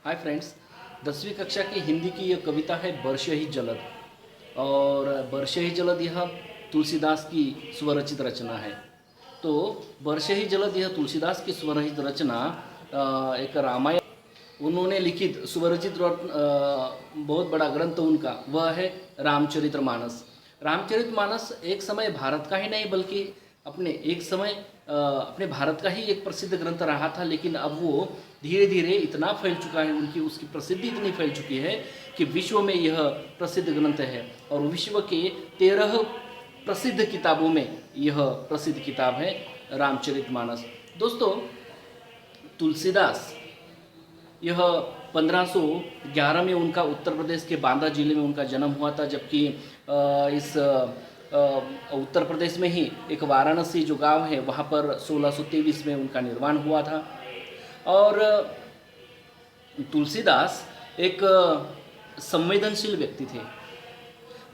Hi friends. 10वीं कक्षा की हिंदी की यह कविता है वर्ष ही जलद। और वर्ष ही जलद यह तुलसीदास की स्वरचित रचना है। तो वर्ष ही जलद यह तुलसीदास की स्वरचित रचना एक रामायण उन्होंने लिखित स्वरचित बहुत बड़ा ग्रंथ उनका वह है रामचरितमानस। रामचरितमानस एक समय भारत का ही नहीं बल्कि एक समय अपने भारत का ही एक प्रसिद्ध ग्रंथ रहा था, लेकिन अब वो धीरे धीरे इतना फैल चुका है, उसकी प्रसिद्धि इतनी फैल चुकी है कि विश्व में यह प्रसिद्ध ग्रंथ है। और विश्व के 13 प्रसिद्ध किताबों में यह प्रसिद्ध किताब है रामचरितमानस। दोस्तों, तुलसीदास यह 1511 में उनका उत्तर प्रदेश के बांदा जिले में उनका जन्म हुआ था, जबकि इस उत्तर प्रदेश में ही एक वाराणसी जो गांव है वहाँ पर 1623 में उनका निर्माण हुआ था। और तुलसीदास एक संवेदनशील व्यक्ति थे।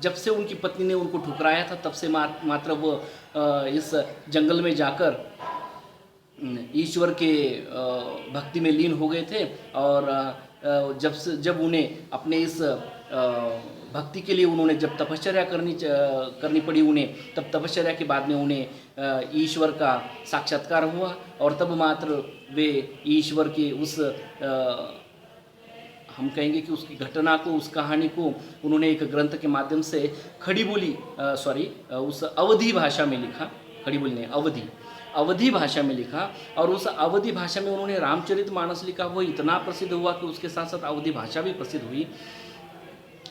जब से उनकी पत्नी ने उनको ठुकराया था तब से मात्र वो इस जंगल में जाकर ईश्वर के भक्ति में लीन हो गए थे। और जब उन्हें अपने इस भक्ति के लिए उन्होंने जब तपश्चर्या करनी पड़ी उन्हें, तब तपश्चर्या के बाद में उन्हें ईश्वर का साक्षात्कार हुआ और तब मात्र वे ईश्वर के उस हम कहेंगे कि उसकी घटना को, उस कहानी को उन्होंने एक ग्रंथ के माध्यम से खड़ी बोली उस अवधी भाषा में लिखा। खड़ी बोली नहीं, अवधी भाषा में लिखा। और उस अवधी भाषा में उन्होंने रामचरितमानस लिखा। वो इतना प्रसिद्ध हुआ कि उसके साथ साथ अवधी भाषा भी प्रसिद्ध हुई।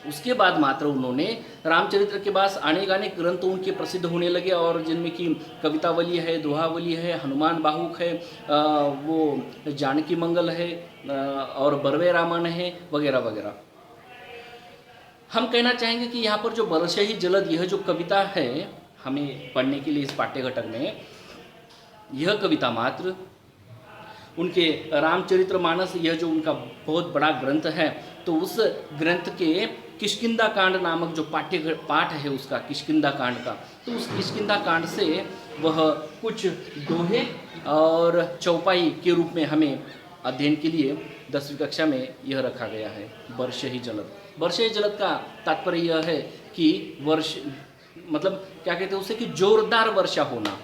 उसके बाद मात्र उन्होंने रामचरित्र के बाद अनेक ग्रंथ उनके प्रसिद्ध होने लगे, और जिनमें कि कवितावली है, दोहावली है, हनुमान बाहुक है, वो जानकी मंगल है, और बरवे रामन है, वगैरह वगैरह। हम कहना चाहेंगे कि यहाँ पर जो वर्ष ही जलद यह जो कविता है हमें पढ़ने के लिए इस पाठ्य घटक में, यह कविता मात्र उनके रामचरितमानस यह जो उनका बहुत बड़ा ग्रंथ है, तो उस ग्रंथ के किष्किंधा कांड नामक जो पाठ है उसका, किष्किंधा कांड का, तो उस किष्किंधा कांड से वह कुछ दोहे और चौपाई के रूप में हमें अध्ययन के लिए 10वीं कक्षा में यह रखा गया है। वर्ष ही जलद। वर्ष ही जलद का तात्पर्य यह है कि वर्ष मतलब क्या कहते हैं उसे, कि जोरदार वर्षा होना।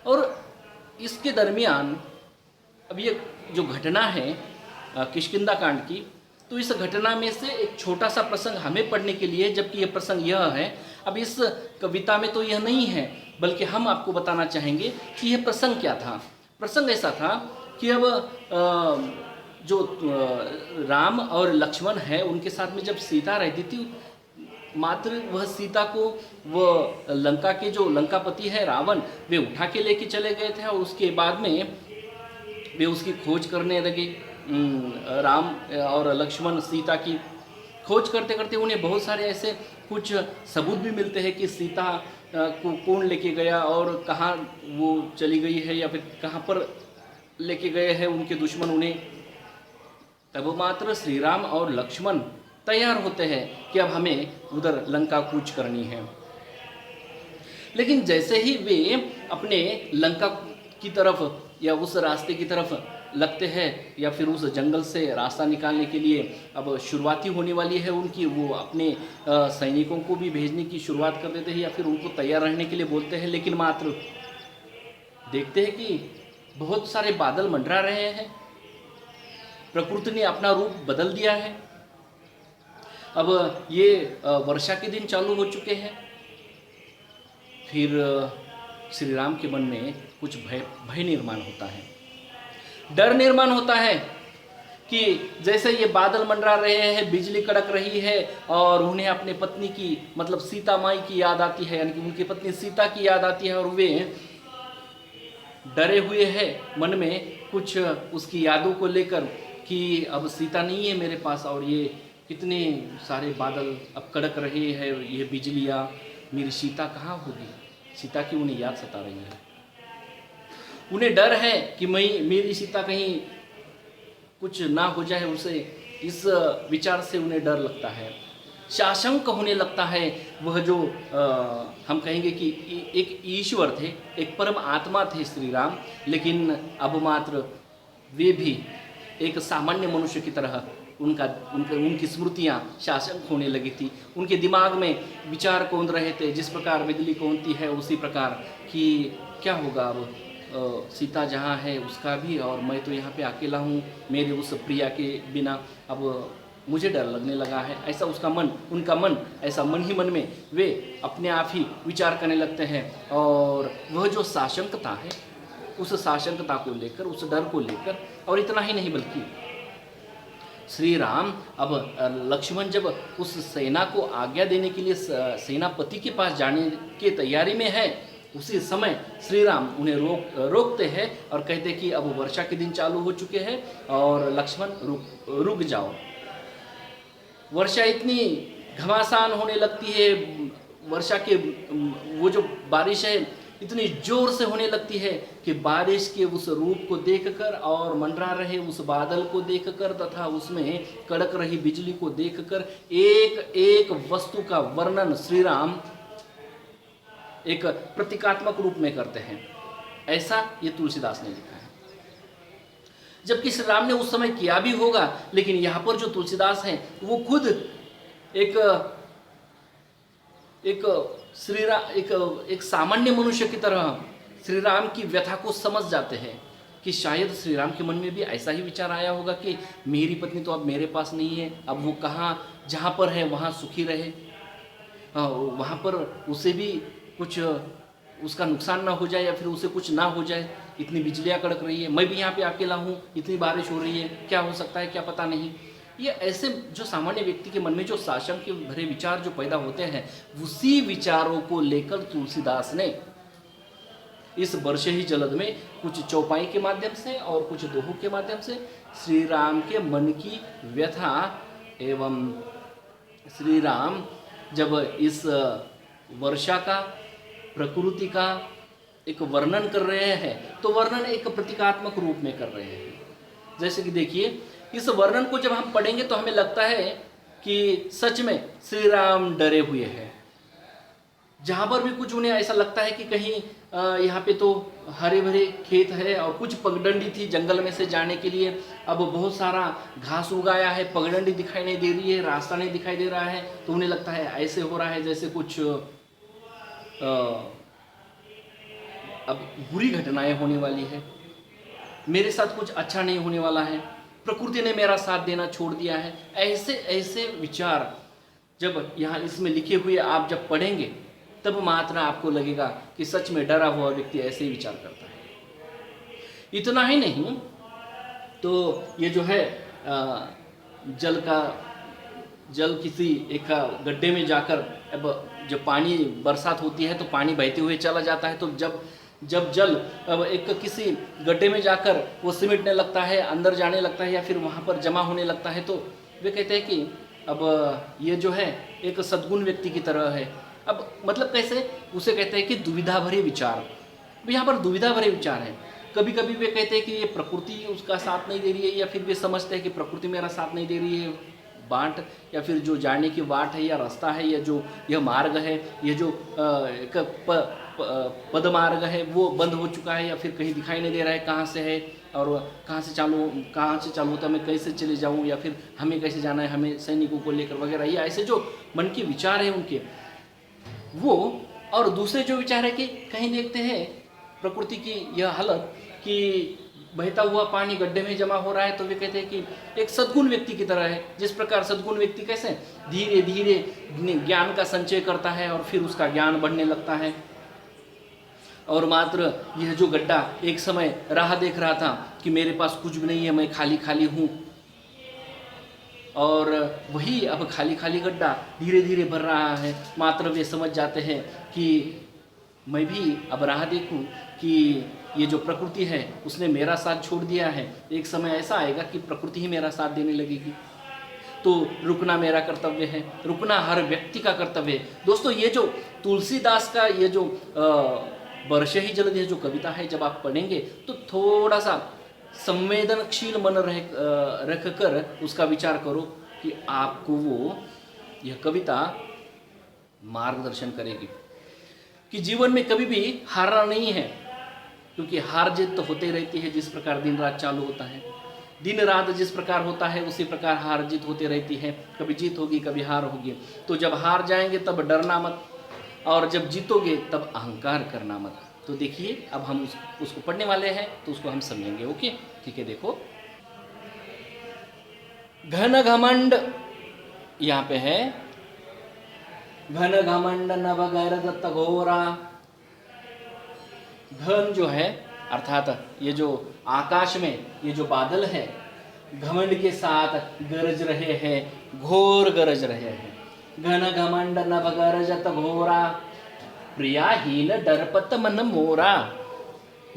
और इसके दरमियान अब ये जो घटना है किष्किंधा कांड की, तो इस घटना में से एक छोटा सा प्रसंग हमें पढ़ने के लिए, जबकि यह प्रसंग यह है, अब इस कविता में तो यह नहीं है, बल्कि हम आपको बताना चाहेंगे कि यह प्रसंग क्या था। प्रसंग ऐसा था कि अब जो राम और लक्ष्मण है उनके साथ में जब सीता रहती थी, मात्र वह सीता को वह लंका के जो लंकापति है रावण, वे उठा के लेके चले गए थे। और उसके बाद में वे उसकी खोज करने लगे। राम और लक्ष्मण सीता की खोज करते करते उन्हें बहुत सारे ऐसे कुछ सबूत भी मिलते हैं कि सीता को कौन लेके गया और कहाँ वो चली गई है, या फिर कहाँ पर लेके गए हैं उनके दुश्मन उन्हें। तब मात्र श्री राम और लक्ष्मण तैयार होते हैं कि अब हमें उधर लंका कूच करनी है। लेकिन जैसे ही वे अपने लंका की तरफ या उस रास्ते की तरफ लगते हैं, या फिर उस जंगल से रास्ता निकालने के लिए अब शुरुआती होने वाली है उनकी, वो अपने सैनिकों को भी भेजने की शुरुआत कर देते हैं या फिर उनको तैयार रहने के लिए बोलते हैं। लेकिन मात्र देखते हैं कि बहुत सारे बादल मंडरा रहे हैं, प्रकृति ने अपना रूप बदल दिया है। अब ये वर्षा के दिन चालू हो चुके हैं। फिर श्री राम के मन में कुछ भय निर्माण होता है, डर निर्माण होता है कि जैसे ये बादल मंडरा रहे हैं, बिजली कड़क रही है, और उन्हें अपने पत्नी की मतलब सीता माई की याद आती है, यानी कि उनकी पत्नी सीता की याद आती है, और वे डरे हुए हैं मन में कुछ उसकी यादों को लेकर कि अब सीता नहीं है मेरे पास, और ये कितने सारे बादल अब कड़क रहे हैं, ये बिजलियाँ, मेरी सीता कहाँ होगी। सीता की उन्हें याद सता रही है। उन्हें डर है कि मेरी सीता कहीं कुछ ना हो जाए उसे, इस विचार से उन्हें डर लगता है, साशंक होने लगता है। वह जो हम कहेंगे कि एक ईश्वर थे, एक परम आत्मा थे श्री राम, लेकिन अब मात्र वे भी एक सामान्य मनुष्य की तरह उनकी स्मृतियाँ शासन होने लगी थी। उनके दिमाग में विचार कौंध रहे थे, जिस प्रकार बिजली कौंधती है उसी प्रकार कि क्या होगा अब, सीता जहाँ है उसका भी, और मैं तो यहाँ पे अकेला हूँ मेरे उस प्रिया के बिना, अब मुझे डर लगने लगा है। ऐसा उसका मन, उनका मन, ऐसा मन ही मन में वे अपने आप ही विचार करने लगते हैं। और वह जो साशंकता है, उस साशंकता को लेकर, उस डर को लेकर, और इतना ही नहीं बल्कि श्री राम अब लक्ष्मण जब उस सेना को आज्ञा देने के लिए सेनापति के पास जाने की तैयारी में है, उसी समय श्री राम उन्हें रोकते हैं और कहते कि अब वर्षा के दिन चालू हो चुके हैं और लक्ष्मण रुक जाओ। वर्षा इतनी घमासान होने लगती है, वर्षा के वो जो बारिश है इतनी जोर से होने लगती है कि बारिश के उस रूप को देखकर और मंडरा रहे उस बादल को देखकर तथा उसमें कड़क रही बिजली को देखकर एक एक वस्तु का वर्णन श्री राम एक प्रतीकात्मक रूप में करते हैं। ऐसा ये तुलसीदास ने लिखा है। जबकि श्री राम ने उस समय किया भी होगा, लेकिन यहाँ पर जो तुलसीदास हैं वो खुद एक सामान्य मनुष्य की तरह श्री राम की व्यथा को समझ जाते हैं कि शायद श्री राम के मन में भी ऐसा ही विचार आया होगा कि मेरी पत्नी तो अब मेरे पास नहीं है, अब वो कहाँ, जहाँ पर है वहाँ सुखी रहे, वहाँ पर उसे भी कुछ उसका नुकसान ना हो जाए या फिर उसे कुछ ना हो जाए। इतनी बिजलियाँ कड़क रही है, मैं भी यहाँ पे अकेला हूँ, इतनी बारिश हो रही है, क्या हो सकता है क्या पता नहीं। ये ऐसे जो सामान्य व्यक्ति के मन में जो शासन के भरे विचार जो पैदा होते हैं, उसी विचारों को लेकर तुलसीदास ने इस वर्षे ही जलद में कुछ चौपाई के माध्यम से और कुछ दोहों के माध्यम से श्री राम के मन की व्यथा एवं श्री राम जब इस वर्षा का, प्रकृति का एक वर्णन कर रहे हैं तो वर्णन एक प्रतीकात्मक रूप में कर रहे हैं। जैसे कि देखिए, इस वर्णन को जब हम पढ़ेंगे तो हमें लगता है कि सच में श्री राम डरे हुए हैं। जहाँ पर भी कुछ उन्हें ऐसा लगता है कि कहीं यहाँ पे तो हरे भरे खेत है और कुछ पगडंडी थी जंगल में से जाने के लिए, अब बहुत सारा घास उगाया है, पगडंडी दिखाई नहीं दे रही है, रास्ता नहीं दिखाई दे रहा है, तो उन्हें लगता है ऐसे हो रहा है जैसे कुछ अब बुरी घटनाएं होने वाली है, मेरे साथ कुछ अच्छा नहीं होने वाला है, प्रकृति ने मेरा साथ देना छोड़ दिया है। ऐसे ऐसे विचार जब यहाँ इसमें लिखे हुए आप जब पढ़ेंगे तब मात्र आपको लगेगा कि सच में डरा हुआ व्यक्ति ऐसे ही विचार करता है। इतना ही नहीं तो ये जो है जल किसी एक गड्ढे में जाकर, अब जब पानी बरसात होती है तो पानी बहते हुए चला जाता है, तो जब जल अब एक किसी गड्ढे में जाकर वो सिमटने लगता है, अंदर जाने लगता है या फिर वहाँ पर जमा होने लगता है, तो वे कहते हैं कि अब ये जो है एक सद्गुण व्यक्ति की तरह है। अब मतलब कैसे, उसे कहते हैं कि दुविधा भरे विचार। यहाँ पर दुविधा भरे विचार हैं। कभी कभी वे कहते हैं कि ये प्रकृति उसका साथ नहीं दे रही है, या फिर वे समझते हैं कि प्रकृति मेरा साथ नहीं दे रही है, बाट या फिर जो जाने की वाट है या रास्ता है या जो यह मार्ग है, ये जो पदमार्ग है वो बंद हो चुका है या फिर कहीं दिखाई नहीं दे रहा है कहाँ से है और कहाँ से चालू होता है, मैं कैसे चले जाऊँ या फिर हमें कैसे जाना है, हमें सैनिकों को लेकर वगैरह, ये ऐसे जो मन के विचार हैं उनके वो। और दूसरे जो विचार है कि कहीं देखते हैं प्रकृति की यह हालत कि बहता हुआ पानी गड्ढे में जमा हो रहा है, तो वे कहते हैं कि एक सद्गुण व्यक्ति की तरह है। जिस प्रकार सद्गुण व्यक्ति कैसे धीरे धीरे ज्ञान का संचय करता है और फिर उसका ज्ञान बढ़ने लगता है, और मात्र यह जो गड्ढा एक समय राह देख रहा था कि मेरे पास कुछ भी नहीं है, मैं खाली खाली हूँ, और वही अब खाली खाली गड्ढा धीरे धीरे भर रहा है। मात्र वे समझ जाते हैं कि मैं भी अब राह देखूं कि ये जो प्रकृति है उसने मेरा साथ छोड़ दिया है, एक समय ऐसा आएगा कि प्रकृति ही मेरा साथ देने लगेगी, तो रुकना मेरा कर्तव्य है, रुकना हर व्यक्ति का कर्तव्य है। दोस्तों, ये जो तुलसीदास का ये जो वर्षे ही जलद, ये जो कविता है, जब आप पढ़ेंगे तो थोड़ा सा संवेदनशील मन रख कर उसका विचार करो कि आपको वो यह कविता मार्गदर्शन करेगी कि जीवन में कभी भी हारना नहीं है, क्योंकि हार जीत तो होते रहती है जिस प्रकार दिन रात चालू होता है। दिन रात जिस प्रकार होता है उसी प्रकार हार जीत होती रहती है, कभी जीत होगी कभी हार होगी। तो जब हार जाएंगे तब डरना मत, और जब जीतोगे तब अहंकार करना मत। तो देखिए अब हम उसको पढ़ने वाले हैं तो उसको हम समझेंगे। ओके ठीक है, देखो घन घमंड यहाँ पे है, घन घमंड नभ गैरदत्त घोरा। घन जो है अर्थात ये जो आकाश में ये जो बादल है घमंड के साथ गरज रहे हैं, घोर गरज रहे हैं। घन घमंड नभ गरजत घोरा, प्रियाहीन डरपत मन मोरा।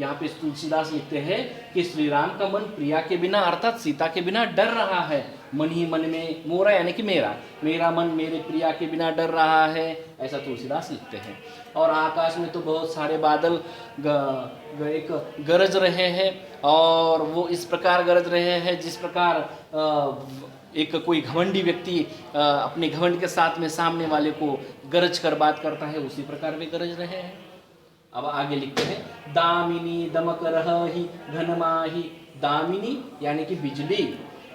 यहाँ पे तुलसीदास लिखते हैं कि श्री राम का मन प्रिया के बिना अर्थात सीता के बिना डर रहा है। मन ही मन में, मोरा यानी कि मेरा मन मेरे प्रिया के बिना डर रहा है, ऐसा तुलसीदास लिखते हैं। और आकाश में तो बहुत सारे बादल एक गरज रहे हैं, और वो इस प्रकार गरज रहे हैं जिस प्रकार एक कोई घमंडी व्यक्ति अपने घमंड के साथ में सामने वाले को गरज कर बात करता है, उसी प्रकार वे गरज रहे हैं। अब आगे लिखते हैं, दामिनी दमक रही घनमाही। दामिनी यानी कि बिजली,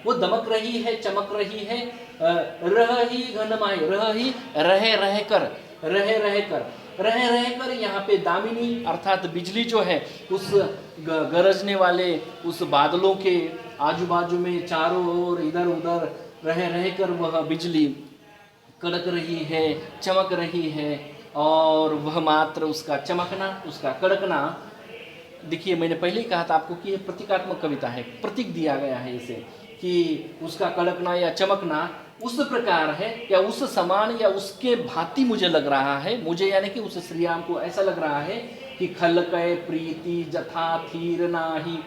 वो दमक रही है, चमक रही है। रही घनमाही, रही रहे कर यहाँ पे दामिनी अर्थात बिजली जो है उस गरजने वाले उस बादलों के आजू बाजू में चारों ओर इधर उधर रह कर वह बिजली कड़क रही है, चमक रही है। और वह मात्र उसका चमकना, उसका कड़कना, देखिए मैंने पहले ही कहा था आपको कि यह प्रतीकात्मक कविता है, प्रतीक दिया गया है इसे कि उसका कड़कना या चमकना उस प्रकार है या उस समान या उसके भांति मुझे लग रहा है। मुझे यानी कि उस श्री राम को ऐसा लग रहा है कि खल कै प्रीति जथा थीर नाही।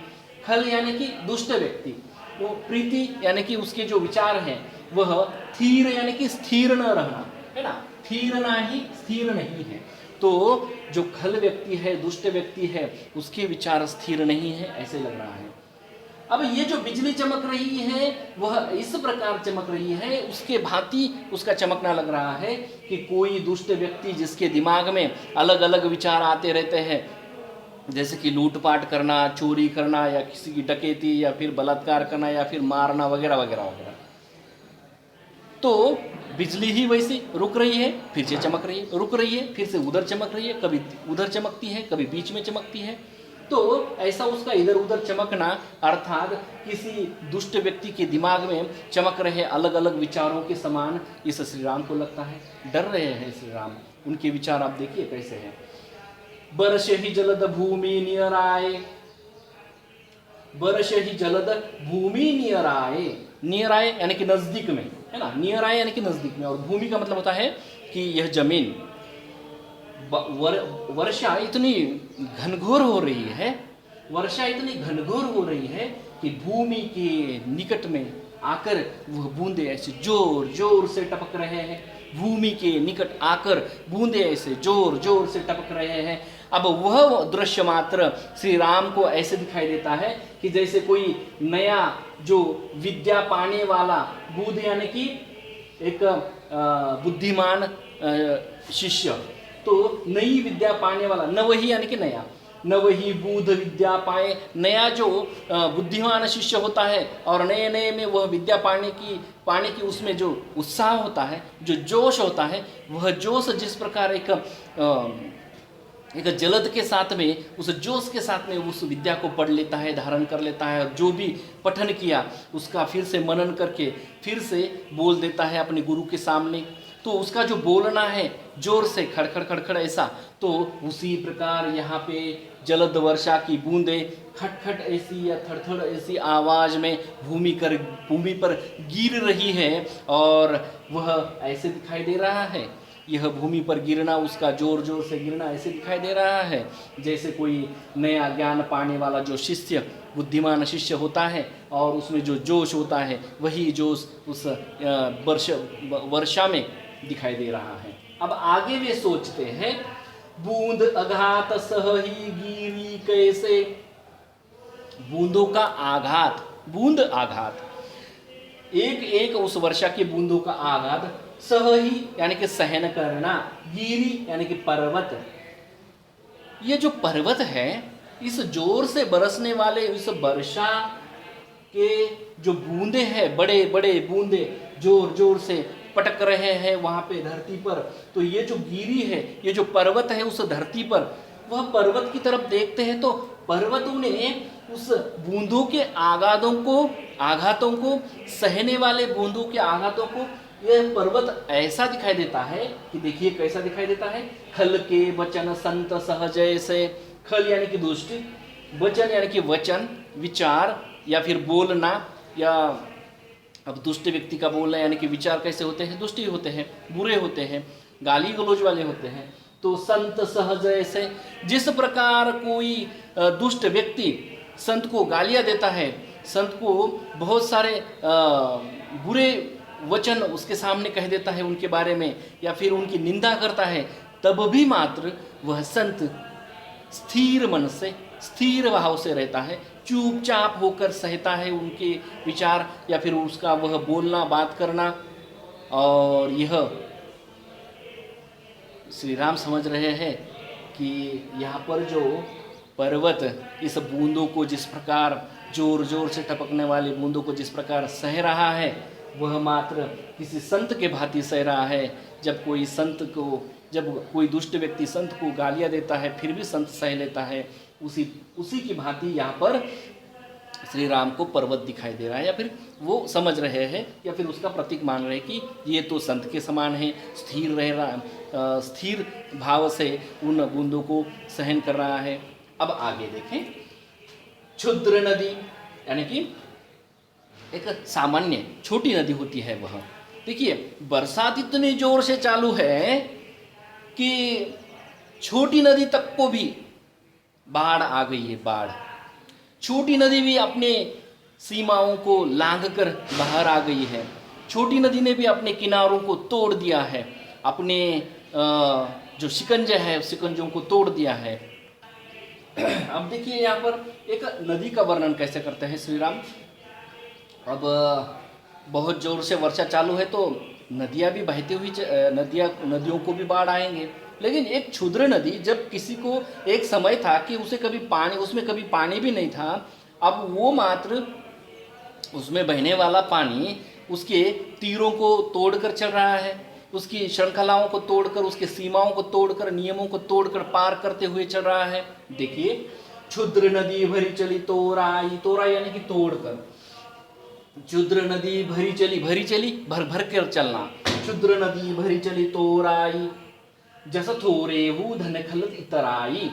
खल यानी कि दुष्ट व्यक्ति, वो प्रीति यानी कि उसके जो विचार हैं वह, थीर यानी कि स्थिर न रहना, है ना, थीर नाही, स्थिर नहीं है। तो जो खल व्यक्ति है, दुष्ट व्यक्ति है, उसके विचार स्थिर नहीं है, ऐसे लग रहा है। अब ये जो बिजली चमक रही है वह इस प्रकार चमक रही है, उसके भांति उसका चमकना लग रहा है कि कोई दुष्ट व्यक्ति जिसके दिमाग में अलग अलग विचार आते रहते हैं, जैसे कि लूटपाट करना, चोरी करना, या किसी की डकैती, या फिर बलात्कार करना, या फिर मारना वगैरह वगैरह वगैरह, तो बिजली ही वैसे रुक रही है, फिर से चमक रही है, रुक रही है, फिर से उधर चमक रही है, कभी उधर चमकती है, कभी बीच में चमकती है। तो ऐसा उसका इधर उधर चमकना अर्थात किसी दुष्ट व्यक्ति के दिमाग में चमक रहे अलग अलग विचारों के समान इस श्री राम को लगता है। डर रहे हैं श्री राम, उनके विचार आप देखिए कैसे हैं। बरस ही जलद भूमि नियराए, बरस ही जलद भूमि नियराए। नियराए यानी कि नजदीक में, है ना, नियराए यानी कि नजदीक में, और भूमि का मतलब होता है कि यह जमीन। वर्षा इतनी घनघोर हो रही है, वर्षा इतनी घनघोर हो रही है कि भूमि के निकट में आकर वह बूंदे ऐसे जोर जोर से टपक रहे हैं। भूमि के निकट आकर बूंदे ऐसे जोर जोर से टपक रहे हैं। अब वह दृश्य मात्र श्री राम को ऐसे दिखाई देता है कि जैसे कोई नया जो विद्या पाने वाला, बुद्ध यानी कि एक बुद्धिमान शिष्य, तो नई विद्या पाने वाला, नवही यानी कि नया, नवही बुद्ध विद्या पाए, नया जो बुद्धिमान शिष्य होता है और नए नए में वह विद्या पाने की उसमें जो उत्साह होता है, जो जोश होता है, वह जोश जिस प्रकार एक जलद के साथ में, उस जोश के साथ में उस विद्या को पढ़ लेता है, धारण कर लेता है, और जो भी पठन किया उसका फिर से मनन करके फिर से बोल देता है अपने गुरु के सामने, तो उसका जो बोलना है जोर से खड़खड़ खड़खड़ ऐसा, तो उसी प्रकार यहाँ पे जलद वर्षा की बूंदें खटखट ऐसी या थड़थड़ ऐसी आवाज़ में भूमि पर गिर रही है, और वह ऐसे दिखाई दे रहा है। यह भूमि पर गिरना, उसका जोर जोर से गिरना ऐसे दिखाई दे रहा है जैसे कोई नया ज्ञान पाने वाला जो शिष्य, बुद्धिमान शिष्य होता है, और उसमें जो जोश होता है वही जोश उस वर्षा में दिखाई दे रहा है। अब आगे वे सोचते हैं, बूंद अघात सहही गिरी कैसे। बूंदों का आघात, बूंद आघात, एक एक उस वर्षा की बूंदों का आघात, सहही यानी कि सहन करना, गिरी यानी कि पर्वत। ये जो पर्वत है, इस जोर से बरसने वाले इस वर्षा के जो बूंदे हैं, बड़े बड़े बूंदे जोर जोर से पटक रहे हैं वहां पे धरती पर, तो ये जो गिरी है, ये जो पर्वत है उस धरती पर, वह पर्वत की तरफ देखते हैं तो पर्वतों ने उस बूंदों के आघातों को सहने वाले बूंदों के आघातों को, यह पर्वत ऐसा दिखाई देता है कि देखिए कैसा दिखाई देता है। खल के वचन संत सहजय से, खल यानी कि दुष्टि, वचन यानी कि वचन, विचार या फिर बोलना, या अब दुष्ट व्यक्ति का बोलना यानी कि विचार कैसे होते हैं, दुष्टि होते हैं, बुरे होते हैं, गाली गलौज वाले होते हैं। तो संत सहजय से, जिस प्रकार कोई दुष्ट व्यक्ति संत को गालियां देता है, संत को बहुत सारे बुरे वचन उसके सामने कह देता है उनके बारे में, या फिर उनकी निंदा करता है, तब भी मात्र वह संत स्थिर मन से, स्थिर भाव से रहता है, चुपचाप होकर सहता है उनके विचार या फिर उसका वह बोलना बात करना। और यह श्री राम समझ रहे हैं कि यहाँ पर जो पर्वत इस बूंदों को जिस प्रकार जोर जोर से टपकने वाली बूंदों को जिस प्रकार सह रहा है, वह मात्र किसी संत के भांति सह रहा है। जब कोई दुष्ट व्यक्ति संत को गालियां देता है फिर भी संत सह लेता है, उसी की भांति यहाँ पर श्री राम को पर्वत दिखाई दे रहा है, या फिर वो समझ रहे हैं या फिर उसका प्रतीक मान रहे हैं कि ये तो संत के समान है, स्थिर रह रहा, स्थिर भाव से उन बूंदों को सहन कर रहा है। अब आगे देखें, क्षुद्र नदी यानी कि एक सामान्य छोटी नदी होती है वह। देखिए बरसात इतनी जोर से चालू है कि छोटी नदी तक को भी बाढ़ आ गई है, बाढ़। छोटी नदी भी अपने सीमाओं को लांघकर बाहर आ गई है, छोटी नदी ने भी अपने किनारों को तोड़ दिया है, अपने जो शिकंजे है शिकंजों को तोड़ दिया है। अब देखिए यहाँ पर एक नदी का वर्णन कैसे करते हैं श्री राम। अब बहुत जोर से वर्षा चालू है तो नदियाँ भी बहती हुई, नदियों को भी बाढ़ आएंगे। लेकिन एक क्षुद्र नदी, जब किसी को एक समय था कि उसमें कभी पानी भी नहीं था, अब वो मात्र उसमें बहने वाला पानी उसके तीरों को तोड़कर चल रहा है, उसकी श्रृंखलाओं को तोड़कर, उसके सीमाओं को तोड़कर, नियमों को तोड़कर पार करते हुए चल रहा है। देखिए क्षुद्र नदी भरी चली तोराई, तोराई यानी कि तोड़कर, क्षुद्र नदी भरी चली भर भर कर चलना, क्षुद्र नदी भरी चली तोराई, जस थोरेहु धन खलत इतराई।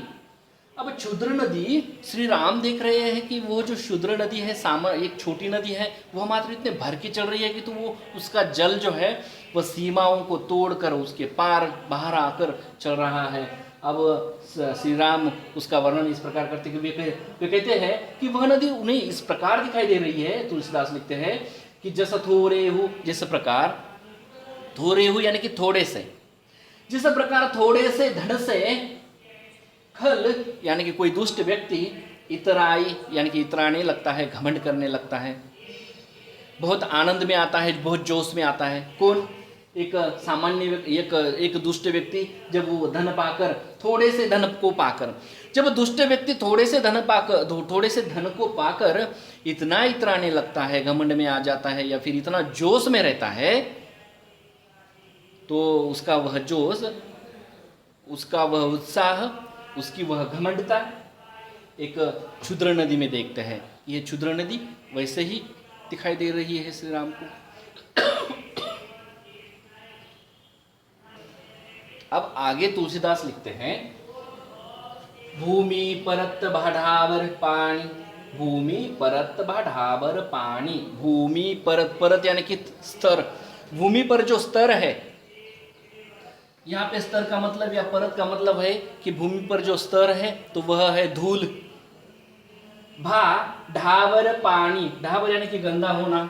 अब क्षुद्र नदी, श्री राम देख रहे हैं कि वो जो क्षुद्र नदी है, एक छोटी नदी है, वह मात्र इतने भर के चल रही है कि तो वो उसका जल जो है वह सीमाओं को तोड़कर उसके पार बाहर आकर चल रहा है। अब श्री राम उसका वर्णन इस प्रकार करते कि वे कहते हैं कि वह नदी उन्हें इस प्रकार दिखाई दे रही है। तुलसीदास लिखते हैं कि जस थोरेहु, जिस प्रकार, थोरेहु यानी कि थोड़े से, जिस प्रकार थोड़े से धन से खल यानी कि कोई दुष्ट व्यक्ति इतराई यानी कि इतराने लगता है, घमंड करने लगता है, बहुत आनंद में आता है, बहुत जोश में आता है। कौन? एक सामान्य एक दुष्ट व्यक्ति जब वो धन पाकर, थोड़े से धन को पाकर, जब दुष्ट व्यक्ति थोड़े से धन को पाकर इतना इतराने लगता है, घमंड में आ जाता है या फिर इतना जोश में रहता है, तो उसका वह जोश, उसका वह उत्साह, उसकी वह घमंडता एक क्षुद्र नदी में देखते हैं। यह क्षुद्र नदी वैसे ही दिखाई दे रही है श्री राम को। अब आगे तुलसीदास लिखते हैं, भूमि परत बढ़ावर पानी, भूमि परत बढ़ावर पानी। भूमि परत, परत यानी कि स्तर, भूमि पर जो स्तर है, यहाँ पे स्तर का मतलब या परत का मतलब है कि भूमि पर जो स्तर है तो वह है धूल। भा ढावर पानी, ढावर यानी कि गंदा होना।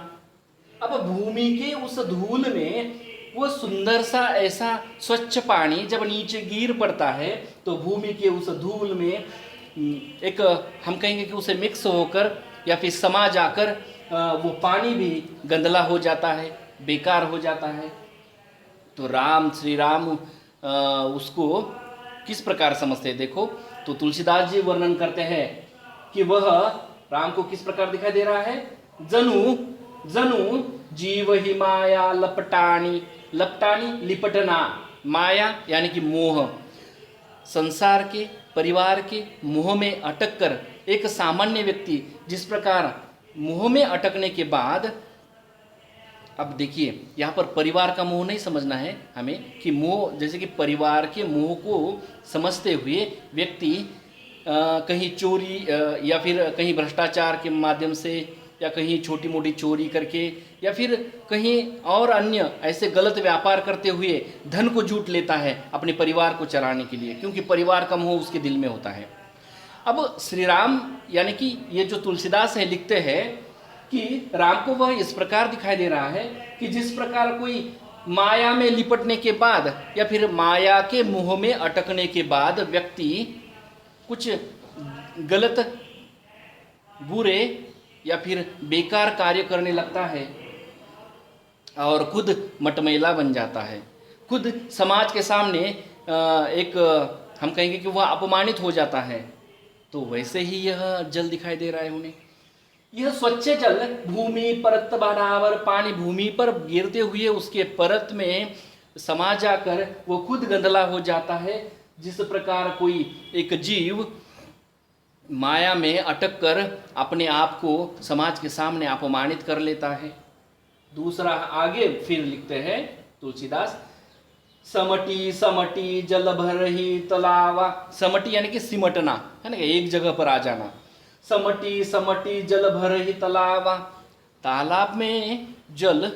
अब भूमि के उस धूल में वो सुंदर सा ऐसा स्वच्छ पानी जब नीचे गिर पड़ता है तो भूमि के उस धूल में एक, हम कहेंगे कि उसे मिक्स होकर या फिर समा जाकर वो पानी भी गंदला हो जाता है, बेकार हो जाता है। तो श्री राम उसको किस प्रकार समझते हैं देखो। तो तुलसीदास जी वर्णन करते हैं कि वह राम को किस प्रकार दिखाई दे रहा है, जणू जणू जीव ही माया लपटाणी, लपटाणी लिपटना, माया यानी कि मोह, संसार के परिवार के मोह में अटक कर एक सामान्य व्यक्ति जिस प्रकार मोह में अटकने के बाद, अब देखिए यहाँ पर परिवार का मोह नहीं समझना है हमें कि मोह जैसे कि परिवार के मोह को समझते हुए व्यक्ति कहीं चोरी या फिर कहीं भ्रष्टाचार के माध्यम से या कहीं छोटी मोटी चोरी करके या फिर कहीं और अन्य ऐसे गलत व्यापार करते हुए धन को जूट लेता है अपने परिवार को चलाने के लिए, क्योंकि परिवार का मोह उसके दिल में होता है। अब श्री राम यानी कि ये जो तुलसीदास है लिखते हैं कि राम को वह इस प्रकार दिखाई दे रहा है कि जिस प्रकार कोई माया में लिपटने के बाद या फिर माया के मोह में अटकने के बाद व्यक्ति कुछ गलत बुरे या फिर बेकार कार्य करने लगता है और खुद मटमैला बन जाता है, खुद समाज के सामने एक हम कहेंगे कि वह अपमानित हो जाता है। तो वैसे ही यह जल दिखाई दे रहा है उन्हें। यह स्वच्छ जल भूमि परत बराबर, पानी भूमि पर गिरते हुए उसके परत में समा जाकर वो खुद गंदला हो जाता है। जिस प्रकार कोई एक जीव माया में अटक कर अपने आप को समाज के सामने अपमानित कर लेता है। दूसरा आगे फिर लिखते हैं तुलसीदास, समटी समटी जल भर ही तलावा, समटी यानी कि सिमटना है ना, एक जगह पर आ जाना। समटी समटी जल भर ही तलावा, तालाब में जल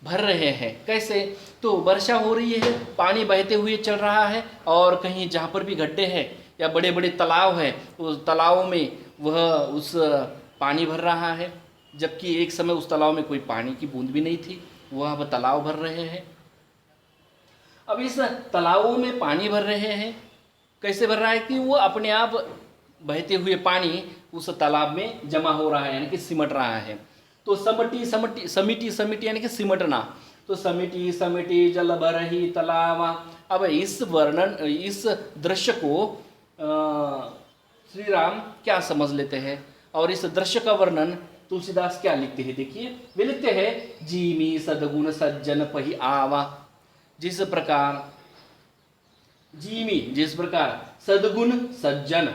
भर रहे हैं। कैसे? तो वर्षा हो रही है, पानी बहते हुए चल रहा है और कहीं जहाँ पर भी गड्ढे हैं या बड़े बड़े तालाब है उस तालाबों में वह उस पानी भर रहा है, जबकि एक समय उस तालाब में कोई पानी की बूंद भी नहीं थी, वह अब तालाब भर रहे हैं। अब इस तालाबों में पानी भर रहे हैं, कैसे भर रहा है कि वो अपने आप बहते हुए पानी उस तालाब में जमा हो रहा है यानी कि सिमट रहा है। तो समटी समटी समिटी समिटी यानी कि सिमटना, तो समिटी समिटी जल भर ही तलावा। अब इस वर्णन इस दृश्य को श्री राम क्या समझ लेते हैं और इस दृश्य का वर्णन तुलसीदास क्या लिखते हैं, देखिए वे लिखते हैं, जीमी सदगुण सज्जन पही आवा। जिस प्रकार जीमी जिस प्रकार सदगुण सज्जन,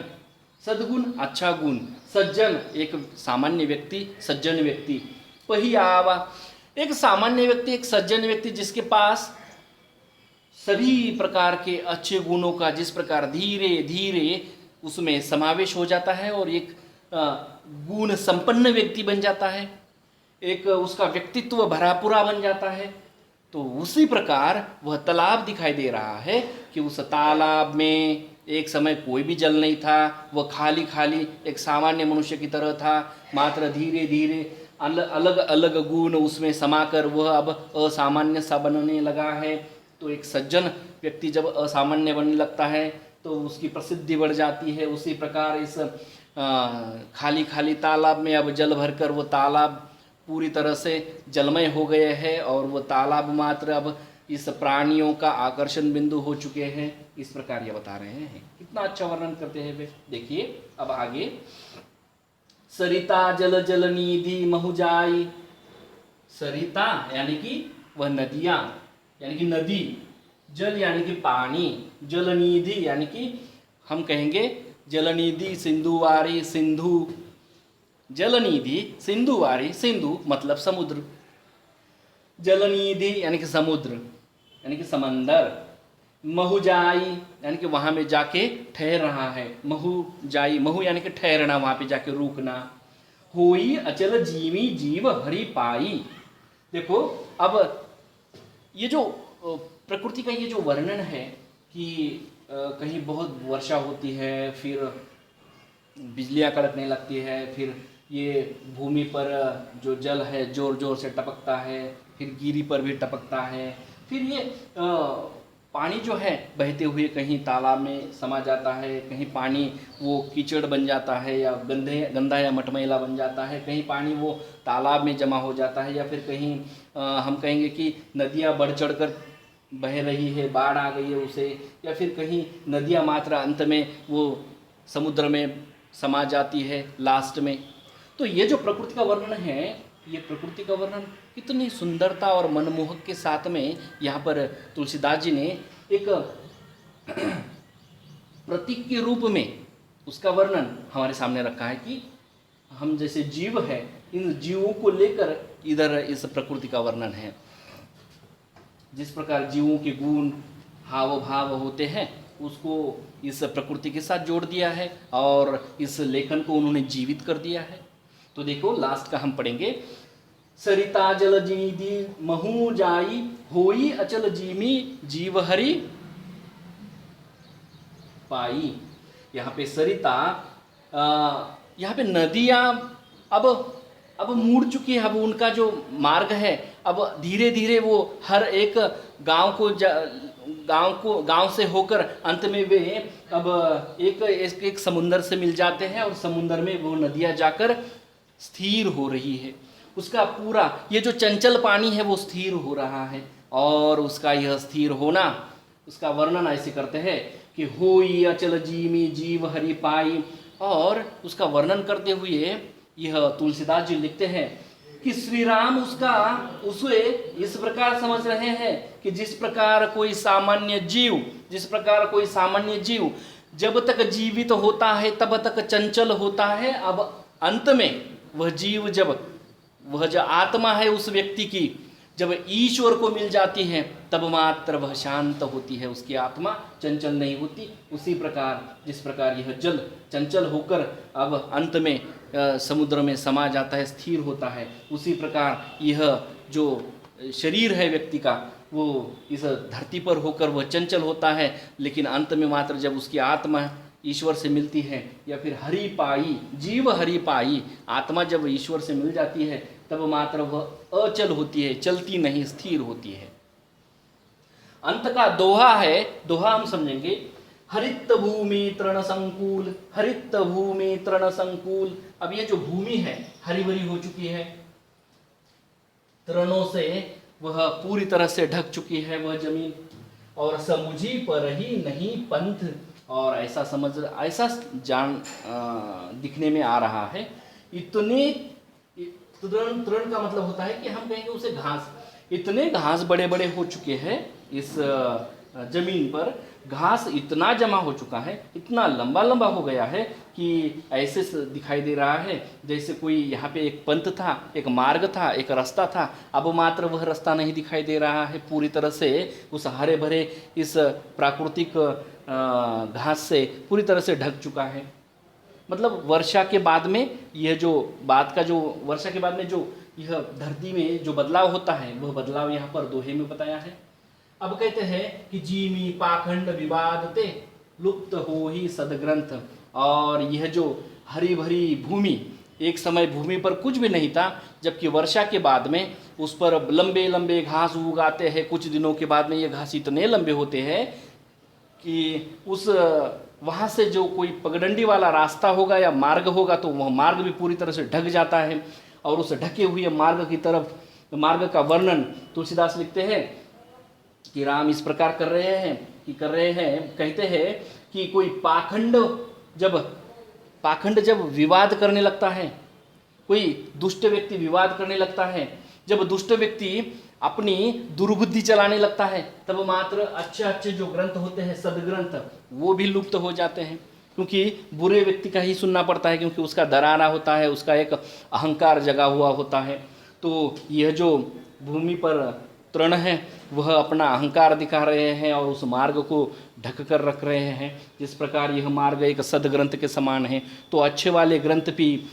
सदगुण अच्छा गुण, सज्जन एक सामान्य व्यक्ति, सज्जन व्यक्ति, पही आवा एक सामान्य व्यक्ति, एक सज्जन व्यक्ति जिसके पास सभी प्रकार के अच्छे गुणों का जिस प्रकार धीरे धीरे उसमें समावेश हो जाता है और एक गुण संपन्न व्यक्ति बन जाता है, एक उसका व्यक्तित्व भरा पूरा बन जाता है। तो उसी प्रकार वह तालाब दिखाई दे रहा है कि उस तालाब में एक समय कोई भी जल नहीं था, वह खाली खाली एक सामान्य मनुष्य की तरह था, मात्र धीरे धीरे अलग अलग गुण उसमें समाकर वह अब असामान्य सा बनने लगा है। तो एक सज्जन व्यक्ति जब असामान्य बनने लगता है तो उसकी प्रसिद्धि बढ़ जाती है। उसी प्रकार इस खाली खाली तालाब में अब जल भरकर वो तालाब पूरी तरह से जलमय हो गए हैं और वो तालाब मात्र अब इस प्राणियों का आकर्षण बिंदु हो चुके हैं। इस प्रकार ये बता रहे हैं। कितना अच्छा वर्णन करते हैं वे। देखिए अब आगे, सरिता जल जल निधि महुजाई। सरिता यानी कि वह नदियाँ यानी कि नदी, जल यानी कि पानी, जलनिधि यानी कि हम कहेंगे जलनिधि सिंधुवारी सिंधु, जलनिधि सिंधुवारी सिंधु मतलब समुद्र, जलनिधि यानी कि समुद्र यानी कि समंदर, महुजाई यानी कि वहाँ में जाके ठहर रहा है, महुजाई महु यानी कि ठहरना, वहाँ पे जाके रुकना। होई अचल जीवी जीव हरि पाई। देखो अब ये जो प्रकृति का ये जो वर्णन है कि कहीं बहुत वर्षा होती है, फिर बिजलियाँ कड़कने लगती है, फिर ये भूमि पर जो जल है जोर जोर से टपकता है, फिर गिरी पर भी टपकता है, फिर ये पानी जो है बहते हुए कहीं तालाब में समा जाता है, कहीं पानी वो कीचड़ बन जाता है या गंदा या मटमैला बन जाता है, कहीं पानी वो तालाब में जमा हो जाता है, या फिर कहीं हम कहेंगे कि नदियाँ बढ़ चढ़ कर बह रही है, बाढ़ आ गई है उसे, या फिर कहीं नदियाँ मात्र अंत में वो समुद्र में समा जाती है लास्ट में। तो ये जो प्रकृति का वर्णन है, ये प्रकृति का वर्णन कितनी सुंदरता और मनमोहक के साथ में यहाँ पर तुलसीदास जी ने एक प्रतीक के रूप में उसका वर्णन हमारे सामने रखा है कि हम जैसे जीव है, इन जीवों को लेकर इधर इस प्रकृति का वर्णन है। जिस प्रकार जीवों के गुण हाव भाव होते हैं उसको इस प्रकृति के साथ जोड़ दिया है और इस लेखन को उन्होंने जीवित कर दिया है। तो देखो लास्ट का हम पढ़ेंगे, सरिता जल जीदी महू जाई होई अचल जीमी जीव हरि पाई। यहाँ पे सरिता, यहाँ पे नदियाँ अब मुड़ चुकी है। अब उनका जो मार्ग है अब धीरे धीरे वो हर एक गांव से होकर अंत में वे अब एक समुंदर से मिल जाते हैं और समुंदर में वो नदियाँ जाकर स्थिर हो रही है। उसका पूरा ये जो चंचल पानी है वो स्थिर हो रहा है और उसका यह स्थिर होना, उसका वर्णन ऐसे करते हैं कि होई अचल जीमी जीव हरि पाई। और उसका वर्णन करते हुए यह तुलसीदास जी लिखते हैं कि श्री राम उसे इस प्रकार समझ रहे हैं कि जिस प्रकार कोई सामान्य जीव जब तक जीवित होता है तब तक चंचल होता है, अब अंत में वह जीव वह जो आत्मा है उस व्यक्ति की जब ईश्वर को मिल जाती है तब मात्र वह शांत होती है, उसकी आत्मा चंचल नहीं होती। उसी प्रकार जिस प्रकार यह जल चंचल होकर अब अंत में समुद्र में समा जाता है, स्थिर होता है, उसी प्रकार यह जो शरीर है व्यक्ति का वो इस धरती पर होकर वह चंचल होता है, लेकिन अंत में मात्र जब उसकी आत्मा ईश्वर से मिलती है या फिर हरि पाई, जीव हरि पाई, आत्मा जब ईश्वर से मिल जाती है तब मात्र वह अचल होती है, चलती नहीं, स्थिर होती है। अंत का दोहा है, दोहा हम समझेंगे, हरित भूमि तृण संकुल, हरित भूमि तृण संकुल। अब ये जो भूमि है हरी भरी हो चुकी है, तृणों से वह पूरी तरह से ढक चुकी है वह जमीन, और समुझी पर ही नहीं पंथ, और ऐसा दिखने में आ रहा है। इतने तृण का मतलब होता है कि हम कहेंगे उसे घास, इतने घास बड़े बड़े हो चुके हैं इस जमीन पर, घास इतना जमा हो चुका है, इतना लंबा लंबा हो गया है कि ऐसे दिखाई दे रहा है जैसे कोई यहाँ पे एक पंथ था, एक मार्ग था, एक रास्ता था, अब मात्र वह रास्ता नहीं दिखाई दे रहा है, पूरी तरह से उस हरे भरे इस प्राकृतिक घास से पूरी तरह से ढक चुका है। मतलब वर्षा के बाद में वर्षा के बाद में जो यह धरती में जो बदलाव होता है वह बदलाव यहाँ पर दोहे में बताया है। अब कहते हैं कि जीमी पाखंड विवाद ते लुप्त हो ही सदग्रंथ, और यह जो हरी भरी भूमि, एक समय भूमि पर कुछ भी नहीं था, जबकि वर्षा के बाद में उस पर लंबे लंबे घास उगाते हैं। कुछ दिनों के बाद में ये घास इतने लंबे होते हैं कि वहाँ से जो कोई पगडंडी वाला रास्ता होगा या मार्ग होगा तो वह मार्ग भी पूरी तरह से ढक जाता है, और उस ढके हुए मार्ग का वर्णन तुलसीदास लिखते हैं कि राम इस प्रकार कर रहे हैं, कहते हैं कि कोई पाखंड जब विवाद करने लगता है, कोई दुष्ट व्यक्ति विवाद करने लगता है, जब दुष्ट व्यक्ति अपनी दुर्बुद्धि चलाने लगता है, तब मात्र अच्छे जो ग्रंथ होते हैं सदग्रंथ वो भी लुप्त हो जाते हैं, क्योंकि बुरे व्यक्ति का ही सुनना पड़ता है, क्योंकि उसका दराना होता है, उसका एक अहंकार जगा हुआ होता है। तो यह जो भूमि पर तृण है वह अपना अहंकार दिखा रहे हैं और उस मार्ग को ढक कर रख रहे हैं। जिस प्रकार यह मार्ग एक सदग्रंथ के समान है, तो अच्छे वाले ग्रंथ भी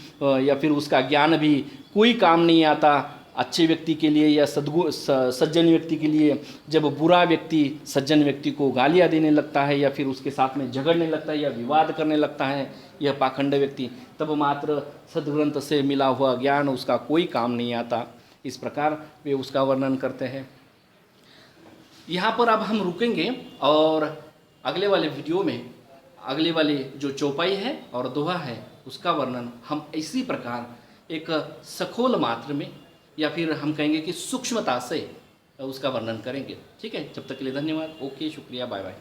या फिर उसका ज्ञान भी कोई काम नहीं आता अच्छे व्यक्ति के लिए या सज्जन व्यक्ति के लिए। जब बुरा व्यक्ति सज्जन व्यक्ति को गालियाँ देने लगता है या फिर उसके साथ में झगड़ने लगता है या विवाद करने लगता है यह पाखंड व्यक्ति, तब मात्र सदग्रंथ से मिला हुआ ज्ञान उसका कोई काम नहीं आता। इस प्रकार वे उसका वर्णन करते हैं। यहाँ पर अब हम रुकेंगे और अगले वाले वीडियो में अगले वाले जो चौपाई है और दोहा है उसका वर्णन हम इसी प्रकार एक सखोल मात्र में या फिर हम कहेंगे कि सूक्ष्मता से उसका वर्णन करेंगे। ठीक है, जब तक के लिए धन्यवाद। ओके, शुक्रिया, बाय बाय।